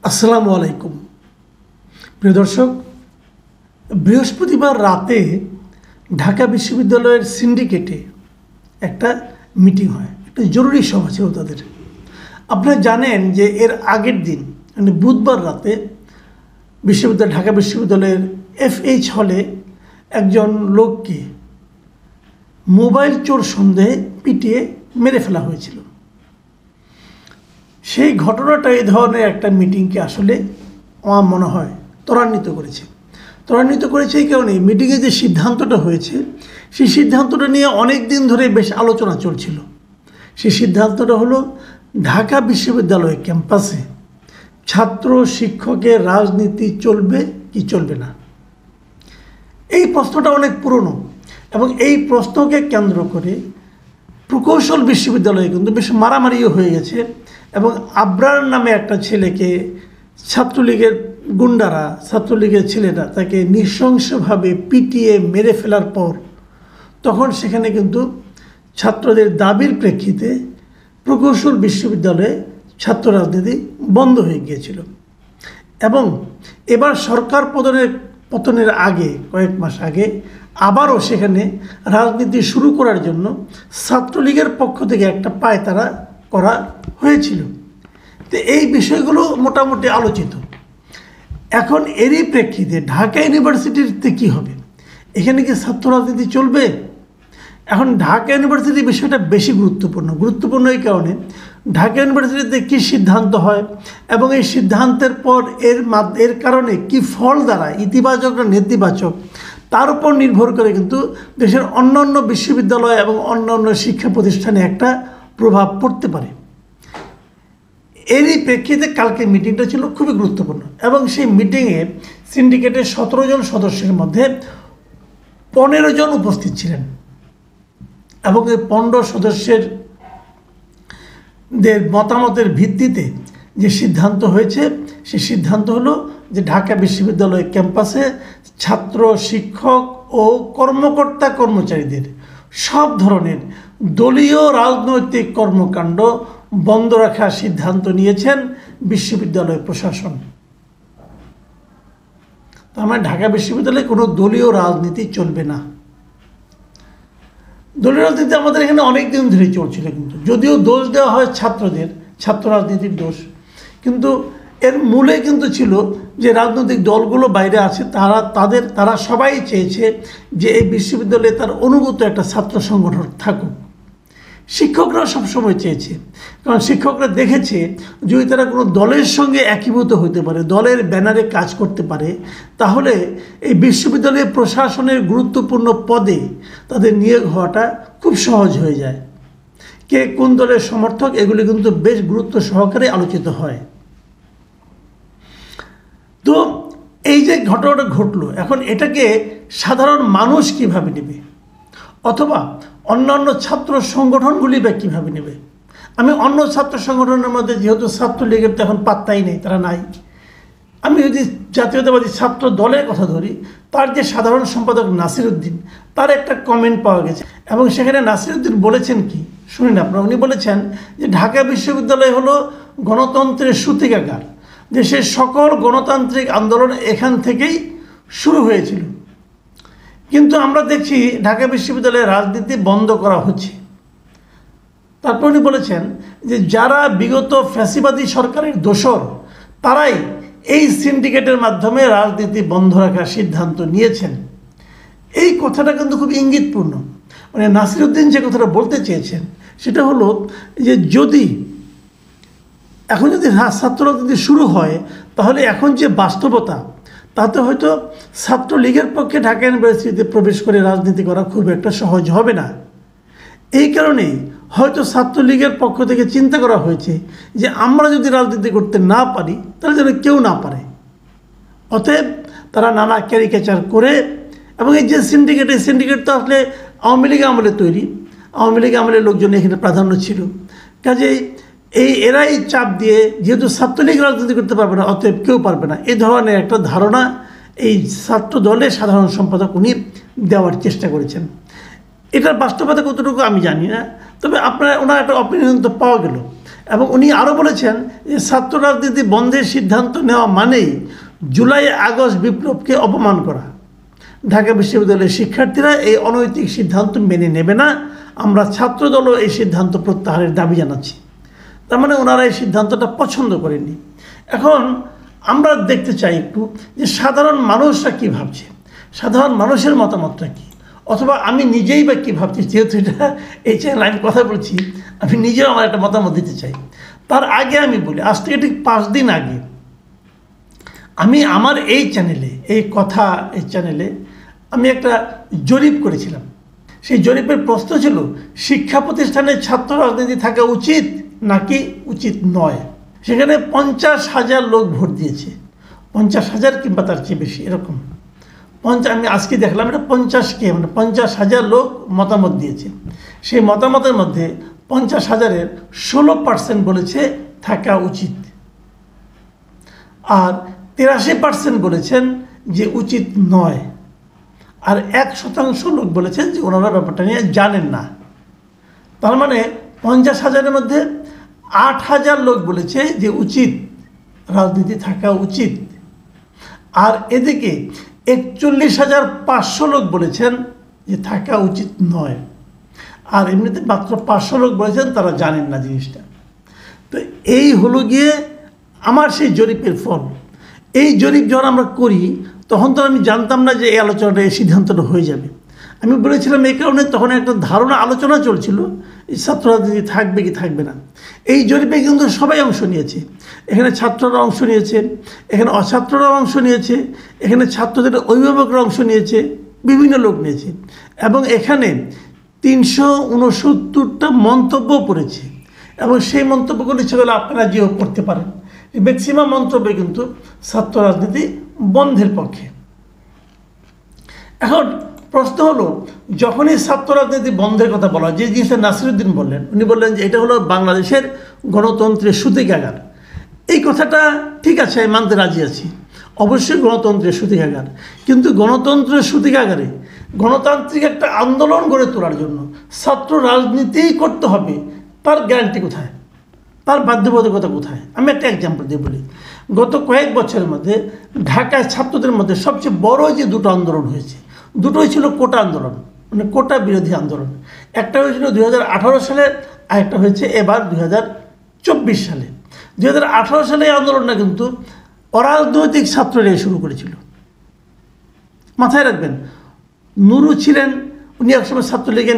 আসসালামু আলাইকুম প্রিয় দর্শক, বৃহস্পতিবার রাতে ঢাকা বিশ্ববিদ্যালয়ের সিন্ডিকেটে একটা মিটিং হয়, একটা জরুরি সভা ছিল তাদের। আপনারা জানেন যে এর আগের দিন মানে বুধবার রাতে ঢাকা বিশ্ববিদ্যালয়ের FH হলে একজন লোককে মোবাইল চোর সন্দেহে পিটিয়ে মেরে ফেলা হয়েছিল। সেই ঘটনাটা এই ধরনের একটা মিটিংকে আসলে আমার মনে হয় ত্বরান্বিত করেছে এই কারণে মিটিংয়ে যে সিদ্ধান্তটা হয়েছে সেই সিদ্ধান্তটা নিয়ে অনেক দিন ধরে বেশ আলোচনা চলছিল। সেই সিদ্ধান্তটা হলো ঢাকা বিশ্ববিদ্যালয় ক্যাম্পাসে ছাত্র শিক্ষকের রাজনীতি চলবে কি চলবে না। এই প্রশ্নটা অনেক পুরনো এবং এই প্রশ্নকে কেন্দ্র করে প্রকৌশল বিশ্ববিদ্যালয়ে কিন্তু বেশ মারামারিও হয়ে গেছে এবং আবরার নামে একটা ছেলেকে ছাত্রলীগের গুন্ডারা, ছাত্রলীগের ছেলেরা তাকে নৃশংসভাবে পিটিয়ে মেরে ফেলার পর তখন সেখানে কিন্তু ছাত্রদের দাবির প্রেক্ষিতে প্রকৌশল বিশ্ববিদ্যালয়ে ছাত্র রাজনীতি বন্ধ হয়ে গিয়েছিল এবং এবার সরকার পতনের আগে কয়েক মাস আগে আবারও সেখানে রাজনীতি শুরু করার জন্য ছাত্রলীগের পক্ষ থেকে একটা পায়তারা করা হয়েছিল। তো এই বিষয়গুলো মোটামুটি আলোচিত। এখন এরই প্রেক্ষিতে ঢাকা ইউনিভার্সিটিতে কী হবে, এখানে কি ছাত্র রাজনীতি চলবে? এখন ঢাকা ইউনিভার্সিটির বিষয়টা বেশি গুরুত্বপূর্ণ এই কারণে ঢাকা ইউনিভার্সিটিতে কী সিদ্ধান্ত হয় এবং এই সিদ্ধান্তের পর এর কারণে কি ফল দাঁড়ায়, ইতিবাচক না নেতিবাচক, তার উপর নির্ভর করে কিন্তু দেশের অন্যান্য বিশ্ববিদ্যালয় এবং অন্যান্য শিক্ষা প্রতিষ্ঠানে একটা প্রভাব পড়তে পারে। এরই প্রেক্ষিতে কালকে মিটিংটা ছিল খুবই গুরুত্বপূর্ণ এবং সেই মিটিংয়ে সিন্ডিকেটের 17 জন সদস্যের মধ্যে 15 জন উপস্থিত ছিলেন এবং এই 15 সদস্যের মতামতের ভিত্তিতে যে সিদ্ধান্ত হয়েছে সেই সিদ্ধান্ত হলো যে ঢাকা বিশ্ববিদ্যালয় ক্যাম্পাসে ছাত্র শিক্ষক ও কর্মকর্তা কর্মচারীদের সব ধরনের দলীয় রাজনৈতিক কর্মকাণ্ড বন্ধ রাখার সিদ্ধান্ত নিয়েছেন বিশ্ববিদ্যালয় প্রশাসন। তার মানে ঢাকা বিশ্ববিদ্যালয়ে কোনো দলীয় রাজনীতি চলবে না। দলীয় রাজনীতি আমাদের এখানে অনেক দিন ধরে চলছিল, কিন্তু যদিও দোষ দেওয়া হয় ছাত্র রাজনীতির দোষ, কিন্তু এর মূলে কিন্তু ছিল যে রাজনৈতিক দলগুলো বাইরে আছে তারা সবাই চেয়েছে যে এই বিশ্ববিদ্যালয়ে তার অনুগত একটা ছাত্র সংগঠন থাকুক। শিক্ষকরা সবসময় চেয়েছে, কারণ শিক্ষকরা দেখেছে যদি তারা কোনো দলের সঙ্গে একীভূত হতে পারে, দলের ব্যানারে কাজ করতে পারে, তাহলে এই বিশ্ববিদ্যালয়ের প্রশাসনের গুরুত্বপূর্ণ পদে তাদের নিয়োগ হওয়াটা খুব সহজ হয়ে যায়। কে কোন দলের সমর্থক এগুলি কিন্তু বেশ গুরুত্ব সহকারে আলোচিত হয়। তো এই যে ঘটনাটা ঘটলো, এখন এটাকে সাধারণ মানুষ কিভাবে নেবে অথবা অন্যান্য ছাত্র সংগঠনগুলি বা কীভাবে নেবে? আমি অন্য ছাত্র সংগঠনের মধ্যে যেহেতু ছাত্রলীগের তো এখন পাত্তাই নেই, তারা নাই। আমি যদি জাতীয়তাবাদী ছাত্র দলের কথা ধরি, তার যে সাধারণ সম্পাদক নাসির উদ্দিন, তার একটা কমেন্ট পাওয়া গেছে এবং সেখানে নাসির উদ্দিন বলেছেন কি শুনুন আপনারা। উনি বলেছেন যে ঢাকা বিশ্ববিদ্যালয় হলো গণতন্ত্রের সূতিকাগার, দেশের সকল গণতান্ত্রিক আন্দোলন এখান থেকেই শুরু হয়েছিল, কিন্তু আমরা দেখছি ঢাকা বিশ্ববিদ্যালয়ের রাজনীতি বন্ধ করা হচ্ছে। তারপর উনি বলেছেন যে যারা বিগত ফ্যাসিবাদী সরকারের দোসর তারাই এই সিন্ডিকেটের মাধ্যমে রাজনীতি বন্ধ রাখার সিদ্ধান্ত নিয়েছেন। এই কথাটা কিন্তু খুব ইঙ্গিতপূর্ণ। মানে নাসির উদ্দিন যে কথাটা বলতে চেয়েছেন সেটা হলো যে এখন যদি ছাত্র রাজনীতি শুরু হয়, তাহলে এখন যে বাস্তবতা তাতে হয়তো ছাত্রলীগের পক্ষে ঢাকা ইউনিভার্সিটিতে প্রবেশ করে রাজনীতি করা খুব একটা সহজ হবে না। এই কারণেই হয়তো ছাত্রলীগের পক্ষ থেকে চিন্তা করা হয়েছে যে আমরা যদি রাজনীতি করতে না পারি তাহলে যেন কেউ না পারে। অতএব তারা নানা ক্যারিকেচার করে এবং এই যে সিন্ডিকেট তো আসলে আওয়ামী লীগ আমলে তৈরি, আওয়ামী লীগ আমলের লোকজন এখানে প্রাধান্য ছিল, কাজেই এরাই চাপ দিয়ে যেহেতু ছাত্রলীগ রাজনীতি করতে পারবে না অতএব কেউ পারবে না, এই ধরনের একটা ধারণা এই ছাত্র দলের সাধারণ সম্পাদক উনি দেওয়ার চেষ্টা করেছেন। এটার বাস্তবতা কতটুকু আমি জানি না, তবে ওনার একটা অপিনিয়ন তো পাওয়া গেল এবং উনি আরও বলেছেন যে ছাত্র রাজনীতি বন্ধের সিদ্ধান্ত নেওয়া মানেই জুলাই আগস্ট বিপ্লবকে অপমান করা। ঢাকা বিশ্ববিদ্যালয়ের শিক্ষার্থীরা এই অনৈতিক সিদ্ধান্ত মেনে নেবে না, আমরা ছাত্রদলও এই সিদ্ধান্ত প্রত্যাহারের দাবি জানাচ্ছি। তার মানে ওনারা এই সিদ্ধান্তটা পছন্দ করেনি। এখন আমরা দেখতে চাই একটু যে সাধারণ মানুষরা কী ভাবছে, সাধারণ মানুষের মতামতটা কী, অথবা আমি নিজেই বা কী ভাবছি। যেহেতু এটা এই চ্যানেলে আমি কথা বলছি, আমি নিজেও আমার একটা মতামত দিতে চাই। তার আগে আমি বলি, আজ থেকে ঠিক 5 দিন আগে আমি আমার এই চ্যানেলে এই চ্যানেলে আমি একটা জরিপ করেছিলাম। সেই জরিপের প্রশ্ন ছিল শিক্ষা প্রতিষ্ঠানে ছাত্র রাজনীতি থাকা উচিত নাকি উচিত নয়। সেখানে 50,000 লোক ভোট দিয়েছে, 50,000 কিংবা তার চেয়ে বেশি এরকম। আমি আজকে দেখলাম এটা 50,000 লোক মতামত দিয়েছে। সেই মতামতের মধ্যে 50,000-এর 16% বলেছে থাকা উচিত, আর 83% বলেছেন যে উচিত নয়, আর 1% লোক বলেছেন যে ওনারা ব্যাপারটা নিয়ে জানেন না। তার মানে 50,000-এর মধ্যে 8,000 লোক বলেছে যে উচিত, রাজনীতি থাকা উচিত, আর এদিকে 41,500 লোক বলেছেন যে থাকা উচিত নয়, আর এমনিতে মাত্র 500 লোক বলেছেন তারা জানেন না জিনিসটা। তো এই হলো গিয়ে আমার সেই জরিপের ফল। এই জরিপ যখন আমরা করি তখন তো আমি জানতাম না যে এই আলোচনাটা, এই সিদ্ধান্তটা হয়ে যাবে। আমি বলেছিলাম এই কারণে তখন একটা ধারণা আলোচনা চলছিল ছাত্র রাজনীতি থাকবে কি থাকবে না। এই জরিপে কিন্তু সবাই অংশ নিয়েছে, এখানে ছাত্ররা অংশ নিয়েছে, এখানে অছাত্ররাও অংশ নিয়েছে, এখানে ছাত্রদের অভিভাবকরা অংশ নিয়েছে, বিভিন্ন লোক নিয়েছে, এবং এখানে 369টা মন্তব্য পড়েছে, এবং সেই মন্তব্যগুলি সেগুলো আপনারা যেও পড়তে পারেন। ম্যাক্সিমাম মন্তব্য কিন্তু ছাত্র রাজনীতি বন্ধের পক্ষে। এখন প্রশ্ন হলো, যখনই ছাত্র রাজনীতি বন্ধের কথা বলা হয়, যে জিনিসটা নাসিরুদ্দিন বললেন, উনি বললেন যে এটা হলো বাংলাদেশের গণতন্ত্রের সূতিকাগার। এই কথাটা ঠিক আছে, আমি মানতে রাজি আছি, অবশ্যই গণতন্ত্রের সূতিকাগার। কিন্তু গণতন্ত্রের সূতিকাগারে গণতান্ত্রিক একটা আন্দোলন গড়ে তোলার জন্য ছাত্র রাজনীতিই করতে হবে, তার গ্যারান্টি কোথায়, তার বাধ্যবাধকতা কোথায়? আমি একটা এক্সাম্পল দিয়ে বলি। গত কয়েক বছরের মধ্যে ঢাকায় ছাত্রদের মধ্যে সবচেয়ে বড় যে দুটো আন্দোলন হয়েছে, দুটোই ছিল কোটা আন্দোলন, মানে কোটা বিরোধী আন্দোলন। একটা হয়েছিল 2018 সালে, আর একটা হয়েছে এবার 2024 সালে। 2018 সালে এই আন্দোলনটা কিন্তু অরাজনৈতিক ছাত্ররা শুরু করেছিল। মাথায় রাখবেন, নুরু ছিলেন, উনি একসময় ছাত্রলীগের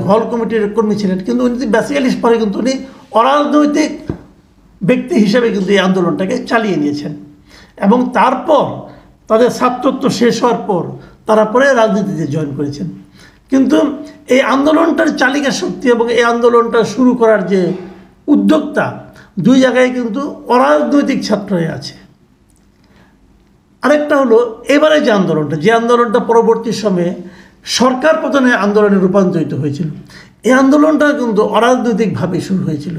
হল কমিটির কর্মী ছিলেন, কিন্তু উনি বেসিক্যালি পরে কিন্তু উনি অরাজনৈতিক ব্যক্তি হিসেবে কিন্তু এই আন্দোলনটাকে চালিয়ে নিয়েছেন। এবং তারপর তাদের ছাত্রত্ব শেষ হওয়ার পর তারা পরে রাজনীতিতে জয়েন করেছেন। কিন্তু এই আন্দোলনটার চালিকা শক্তি এবং এই আন্দোলনটা শুরু করার যে উদ্যোক্তা, দুই জায়গায় কিন্তু অরাজনৈতিক ছাত্রই আছে। আরেকটা হলো এবারে যে আন্দোলনটা পরবর্তী সময়ে সরকার পতনের আন্দোলনে রূপান্তরিত হয়েছিল, এই আন্দোলনটা কিন্তু অরাজনৈতিকভাবে শুরু হয়েছিল।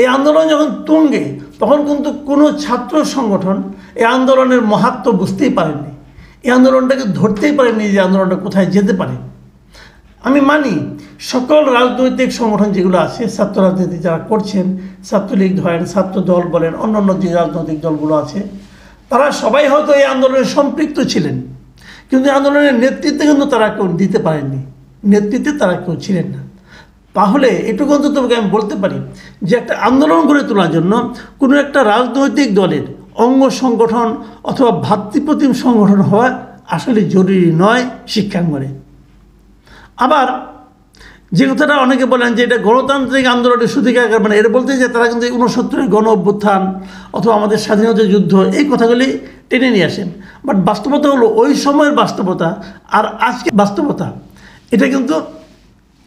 এই আন্দোলন যখন তুঙ্গে, তখন কিন্তু কোনো ছাত্র সংগঠন এই আন্দোলনের মাহাত্ম্য বুঝতেই পারেননি, এই আন্দোলনটাকে ধরতেই পারেননি যে আন্দোলনটা কোথায় যেতে পারে। আমি মানি সকল রাজনৈতিক সংগঠন যেগুলো আছে, ছাত্র রাজনীতি যারা করছেন, ছাত্রলীগ ধরেন, ছাত্র দল বলেন, অন্যান্য যে রাজনৈতিক দলগুলো আছে, তারা সবাই হয়তো এই আন্দোলনে সম্পৃক্ত ছিলেন, কিন্তু আন্দোলনের নেতৃত্বে কিন্তু তারা কেউ দিতে পারেননি, নেতৃত্বে তারা কেউ ছিলেন না। তাহলে এটুকু অন্তত আমি বলতে পারি যে একটা আন্দোলন গড়ে তোলার জন্য কোনো একটা রাজনৈতিক দলের অঙ্গ সংগঠন অথবা ভাতৃপ্রতিম সংগঠন হওয়া আসলে জরুরি নয় শিক্ষাঙ্গনে। আবার যে কথাটা অনেকে বলেন যে এটা গণতান্ত্রিক আন্দোলনের সূতিকাগার, মানে এটা বলতে যে তারা কিন্তু 69-এর গণ অভ্যুত্থান অথবা আমাদের স্বাধীনতা যুদ্ধ, এই কথাগুলি টেনে নিয়ে আসেন। বাট বাস্তবতা হলো ওই সময়ের বাস্তবতা আর আজকে বাস্তবতা এটা কিন্তু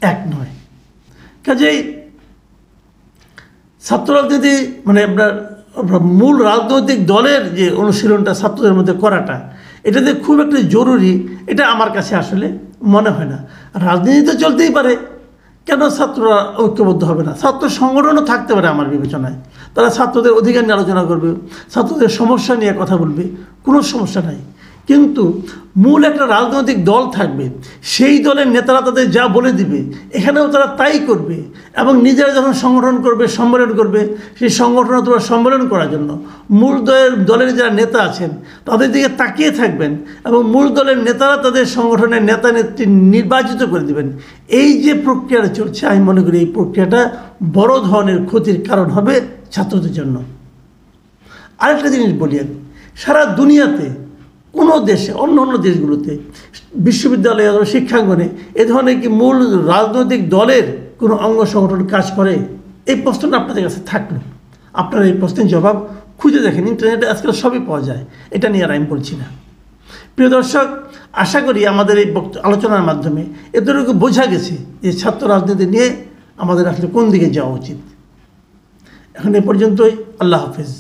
এক নয়। কাজেই ছাত্র রাজনীতি মানে আপনার মূল রাজনৈতিক দলের যে অনুশীলনটা ছাত্রদের মধ্যে করাটা, এটাতে খুব একটা জরুরি, এটা আমার কাছে আসলে মনে হয় না। রাজনীতিতে চলতেই পারে, কেন ছাত্ররা ঐক্যবদ্ধ হবে না? ছাত্র সংগঠনও থাকতে পারে আমার বিবেচনায়, তারা ছাত্রদের অধিকার নিয়ে আলোচনা করবে, ছাত্রদের সমস্যা নিয়ে কথা বলবে, কোনো সমস্যা নাই। কিন্তু মূল একটা রাজনৈতিক দল থাকবে, সেই দলের নেতারা তাদের যা বলে দিবে এখানেও তারা তাই করবে, এবং নিজেরা যখন সংগঠন করবে, সম্মেলন করবে, সেই সংগঠন অথবা সম্মেলন করার জন্য মূল দলের যারা নেতা আছেন তাদের দিকে তাকিয়ে থাকবেন, এবং মূল দলের নেতারা তাদের সংগঠনের নেতা নেত্রী নির্বাচিত করে দেবেন। এই যে প্রক্রিয়াটা চলছে, আমি মনে করি এই প্রক্রিয়াটা বড় ধরনের ক্ষতির কারণ হবে ছাত্রদের জন্য। আরেকটা জিনিস বলি, আমি সারা দুনিয়াতে কোনো দেশে, অন্য দেশগুলোতে বিশ্ববিদ্যালয়ে অথবা শিক্ষাঙ্গনে এ ধরনের কি মূল রাজনৈতিক দলের কোনো অঙ্গ সংগঠন কাজ করে? এই প্রশ্নটা আপনাদের কাছে থাকলো, আপনারা এই প্রশ্নের জবাব খুঁজে দেখেন, ইন্টারনেটে আজকাল সবই পাওয়া যায়, এটা নিয়ে আর আমি বলছি না। প্রিয় দর্শক, আশা করি আমাদের এই আলোচনার মাধ্যমে এতটুকু বোঝা গেছে যে ছাত্র রাজনীতি নিয়ে আমাদের আসলে কোন দিকে যাওয়া উচিত। এখন এ পর্যন্তই। আল্লাহ হাফেজ।